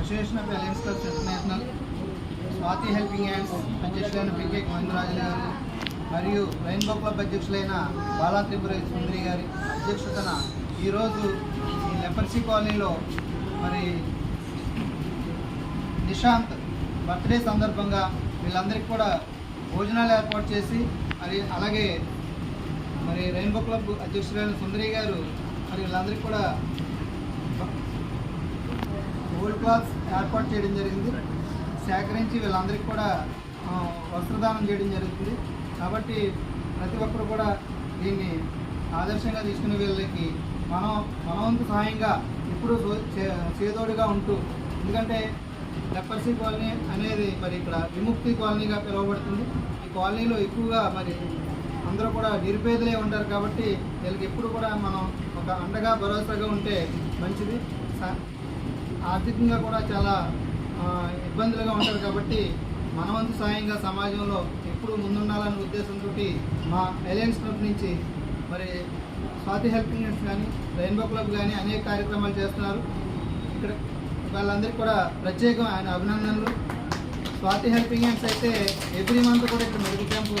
Association of alliance clubs international Swathi helping hands అధ్యక్షులైన PK Govindaraju గారు మరియు రెయిన్బో క్లబ్ అధ్యక్షులైన బాలా త్రిపుర సుందరి గారి అధ్యక్షతన ఈరోజు ఈ లెపర్సీ కాలనీలో మరి నిశాంత్ బర్త్డే సందర్భంగా వీళ్ళందరికీ కూడా భోజనాలు ఏర్పాటు చేసి అలాగే మరి రెయిన్బో క్లబ్ అధ్యక్షులైన సుందరి గారు మరి వీళ్ళందరికీ కూడా ఓల్డ్ క్లాత్స్ ఏర్పాటు చేయడం జరిగింది. సేకరించి వీళ్ళందరికీ కూడా వస్త్రదానం చేయడం జరుగుతుంది. కాబట్టి ప్రతి ఒక్కరు కూడా దీన్ని ఆదర్శంగా తీసుకునే వీళ్ళకి మనవంతు సహాయంగా ఇప్పుడు చేదోడుగా ఉంటూ, ఎందుకంటే లెపర్సీ కాలనీ అనేది మరి ఇక్కడ విముక్తి కాలనీగా పిలువబడుతుంది. ఈ కాలనీలో ఎక్కువగా మరి అందరూ కూడా నిరుపేదలే ఉంటారు. కాబట్టి వీళ్ళకి ఎప్పుడు కూడా మనం ఒక అండగా భరోసాగా ఉంటే మంచిది. ఆర్థికంగా కూడా చాలా ఇబ్బందులుగా ఉంటారు. కాబట్టి మనవంతు సాయంగా సమాజంలో ఎప్పుడు ముందుండాలనే ఉద్దేశంతో మా అలయన్స్ క్లబ్ నుంచి మరి స్వాతి హెల్పింగ్ హ్యాండ్స్ కానీ రెయిన్బో క్లబ్ కానీ అనేక కార్యక్రమాలు చేస్తున్నారు. ఇక్కడ వాళ్ళందరికీ కూడా ప్రత్యేకమైన అభినందనలు. స్వాతి హెల్పింగ్ హ్యాండ్స్ అయితే ఎవ్రీ మంత్ కూడా ఇక్కడ మెడికల్ క్యాంపు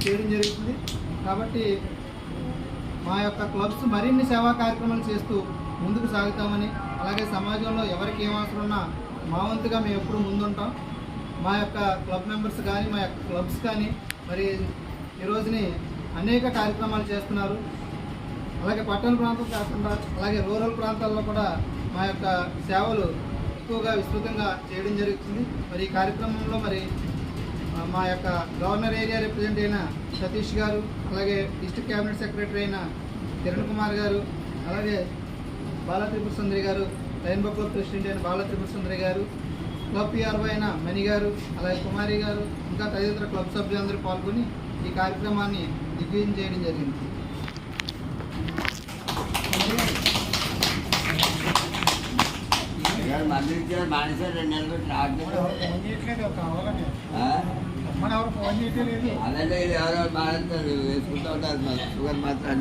చేయడం జరుగుతుంది. కాబట్టి మా యొక్క క్లబ్స్ మరిన్ని సేవా కార్యక్రమాలు చేస్తూ ముందుకు సాగుతామని, అలాగే సమాజంలో ఎవరికి ఏం అవసరం ఉన్నా మా వంతుగా మేము ఎప్పుడు ముందుంటాం. మా యొక్క క్లబ్ మెంబర్స్ కానీ మా యొక్క క్లబ్స్ కానీ మరి ఈ రోజుని అనేక కార్యక్రమాలు చేస్తున్నారు. అలాగే పట్టణ ప్రాంతం కాకుండా అలాగే రూరల్ ప్రాంతాల్లో కూడా మా యొక్క సేవలు ఎక్కువగా విస్తృతంగా చేయడం జరుగుతుంది. మరి ఈ కార్యక్రమంలో మరి మా యొక్క గవర్నర్ ఏరియా రిప్రజెంట్ అయిన సతీష్ గారు, అలాగే డిస్ట్రిక్ట్ క్యాబినెట్ సెక్రటరీ అయిన కిరణ్ కుమార్ గారు, అలాగే బాలా త్రిపుర సుందరి గారు, రెయిన్బో క్లబ్ ప్రెసిడెంట్ అయిన బాలా త్రిపుర సుందరి గారు, క్లబ్ పిఆర్ఓ అయిన మణి గారు, అలాగే కుమారి గారు, ఇంకా తదితర క్లబ్ సభ్యులందరూ పాల్గొని ఈ కార్యక్రమాన్ని దిగ్విజయం చేయడం జరిగింది. అలాగే ఎవరో మాట్లాడతారు, వేసుకుంటూ ఉంటారు. షుగర్ మాత్రం